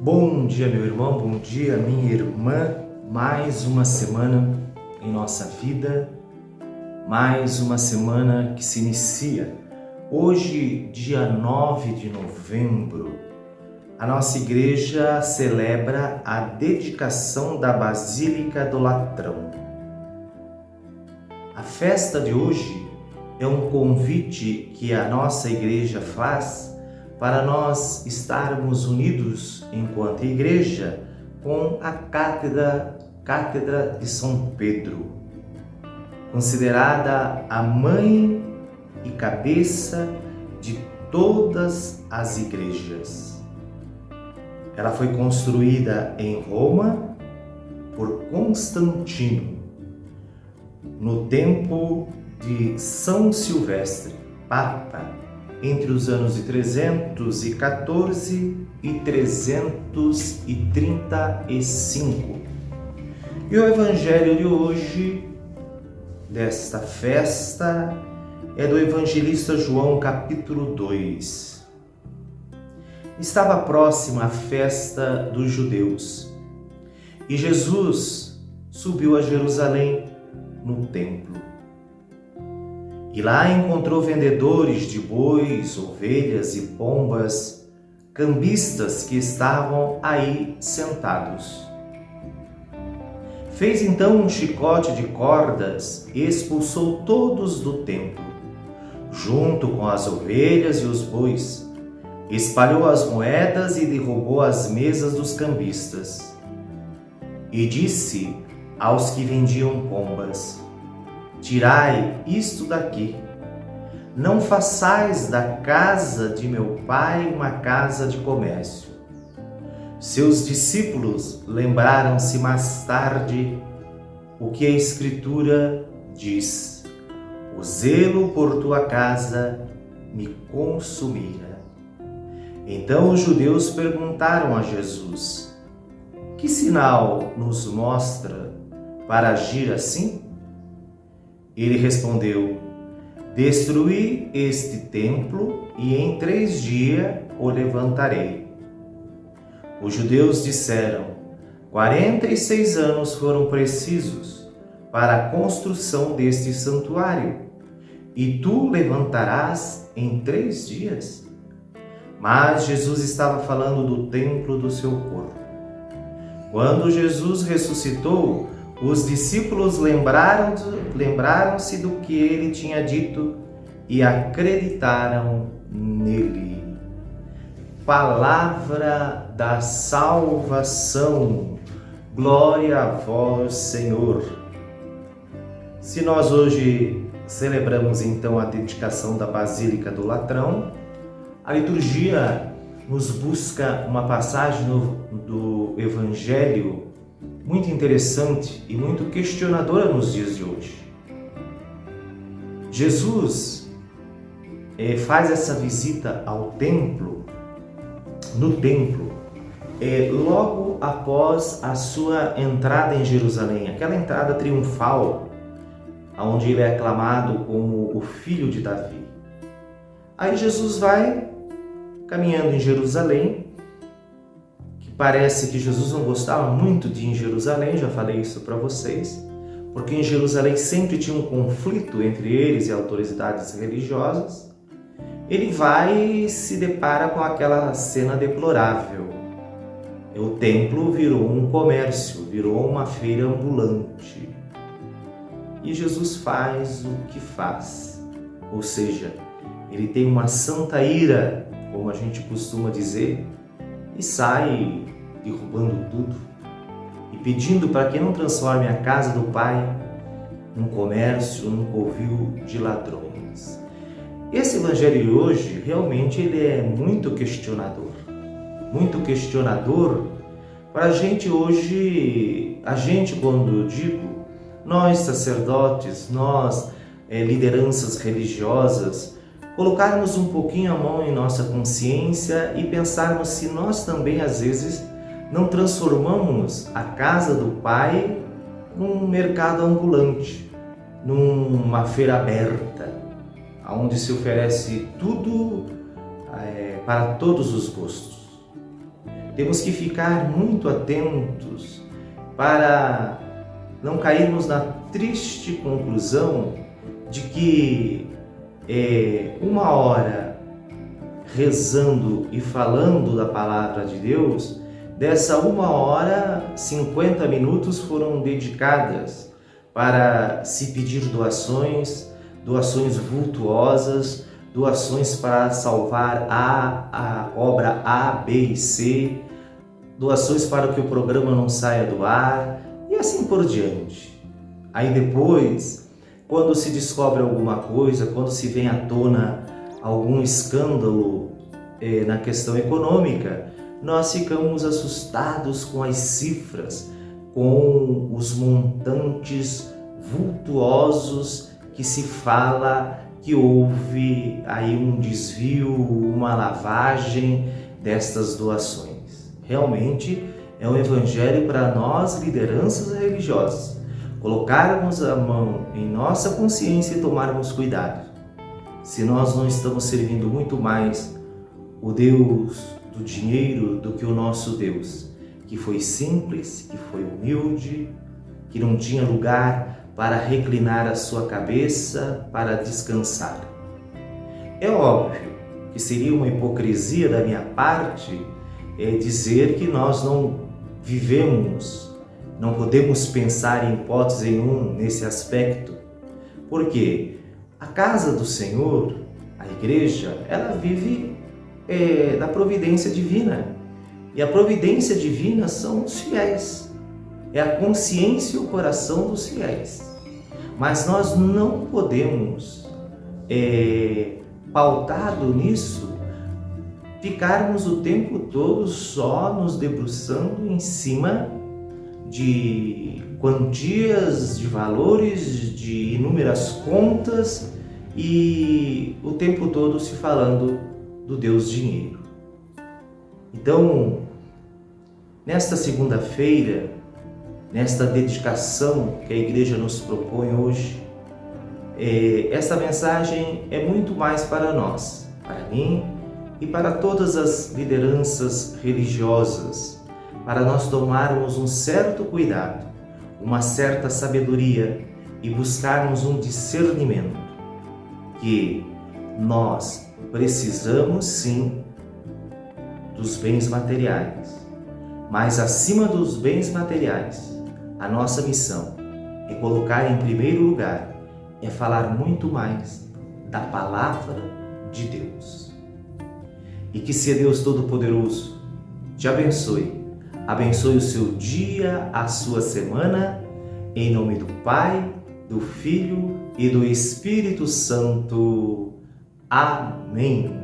Bom dia, meu irmão, bom dia, minha irmã. Mais uma semana em nossa vida, mais uma semana que se inicia. Hoje, dia 9 de novembro, a nossa igreja celebra a dedicação da Basílica do Latrão. A festa de hoje é um convite que a nossa igreja faz para nós estarmos unidos enquanto igreja com a Cátedra de São Pedro, considerada a mãe e cabeça de todas as igrejas. Ela foi construída em Roma por Constantino, no tempo de São Silvestre, Papa, entre os anos de 314 e 335. E o evangelho de hoje, desta festa, é do evangelista João, capítulo 2. Estava próxima a festa dos judeus e Jesus subiu a Jerusalém no templo. E lá encontrou vendedores de bois, ovelhas e pombas, cambistas que estavam aí sentados. Fez então um chicote de cordas e expulsou todos do templo, junto com as ovelhas e os bois. Espalhou as moedas e derrubou as mesas dos cambistas. E disse aos que vendiam pombas: tirai isto daqui, não façais da casa de meu pai uma casa de comércio. Seus discípulos lembraram-se mais tarde o que a Escritura diz: o zelo por tua casa me consumira. Então os judeus perguntaram a Jesus: que sinal nos mostra para agir assim? Ele respondeu: destruí este templo e em 3 dias o levantarei. Os judeus disseram: 46 anos foram precisos para a construção deste santuário, e tu levantarás em 3 dias? Mas Jesus estava falando do templo do seu corpo. Quando Jesus ressuscitou, os discípulos lembraram-se do que ele tinha dito e acreditaram nele. Palavra da salvação. Glória a vós, Senhor. Se nós hoje celebramos então a dedicação da Basílica do Latrão, a liturgia nos busca uma passagem do Evangelho muito interessante e muito questionadora nos dias de hoje. Jesus faz essa visita ao templo, logo após a sua entrada em Jerusalém, aquela entrada triunfal, onde ele é aclamado como o filho de Davi. Aí Jesus vai caminhando em Jerusalém, que parece que Jesus não gostava muito de ir em Jerusalém, já falei isso para vocês, porque em Jerusalém sempre tinha um conflito entre eles e autoridades religiosas. Ele vai e se depara com aquela cena deplorável. O templo virou um comércio, virou uma feira ambulante. E Jesus faz o que faz, ou seja, ele tem uma santa ira, como a gente costuma dizer, e sai derrubando tudo e pedindo para que não transforme a casa do Pai num comércio, num covil de ladrões. Esse evangelho de hoje, realmente, ele é muito questionador para a gente hoje. A gente, quando eu digo, nós sacerdotes, nós lideranças religiosas, colocarmos um pouquinho a mão em nossa consciência e pensarmos se nós também, às vezes, não transformamos a casa do Pai num mercado ambulante, numa feira aberta, onde se oferece tudo para todos os gostos. Temos que ficar muito atentos para não cairmos na triste conclusão de que uma hora rezando e falando da palavra de Deus, dessa uma hora, 50 minutos foram dedicadas para se pedir doações vultuosas, doações para salvar a obra A, B e C, doações para que o programa não saia do ar e assim por diante. Aí depois, quando se descobre alguma coisa, quando se vem à tona algum escândalo na questão econômica, nós ficamos assustados com as cifras, com os montantes vultuosos que se fala que houve aí um desvio, uma lavagem destas doações. Realmente é um evangelho para nós, lideranças religiosas, colocarmos a mão em nossa consciência e tomarmos cuidado. Se nós não estamos servindo muito mais o Deus do dinheiro do que o nosso Deus, que foi simples, que foi humilde, que não tinha lugar para reclinar a sua cabeça, para descansar. É óbvio que seria uma hipocrisia da minha parte dizer que nós não vivemos, não podemos pensar em hipótese nenhuma nesse aspecto, porque a casa do Senhor, a igreja, ela vive da providência divina, e a providência divina são os fiéis, é a consciência e o coração dos fiéis. Mas nós não podemos, pautado nisso, ficarmos o tempo todo só nos debruçando em cima de quantias, de valores, de inúmeras contas e o tempo todo se falando do Deus dinheiro. Então, nesta segunda-feira, nesta dedicação que a igreja nos propõe hoje, esta mensagem é muito mais para nós, para mim e para todas as lideranças religiosas, para nós tomarmos um certo cuidado, uma certa sabedoria e buscarmos um discernimento, que nós precisamos sim dos bens materiais, mas acima dos bens materiais, a nossa missão é colocar em primeiro lugar, é falar muito mais da palavra de Deus. E que se Deus Todo-Poderoso te abençoe, abençoe o seu dia, a sua semana, em nome do Pai, do Filho e do Espírito Santo. Amém.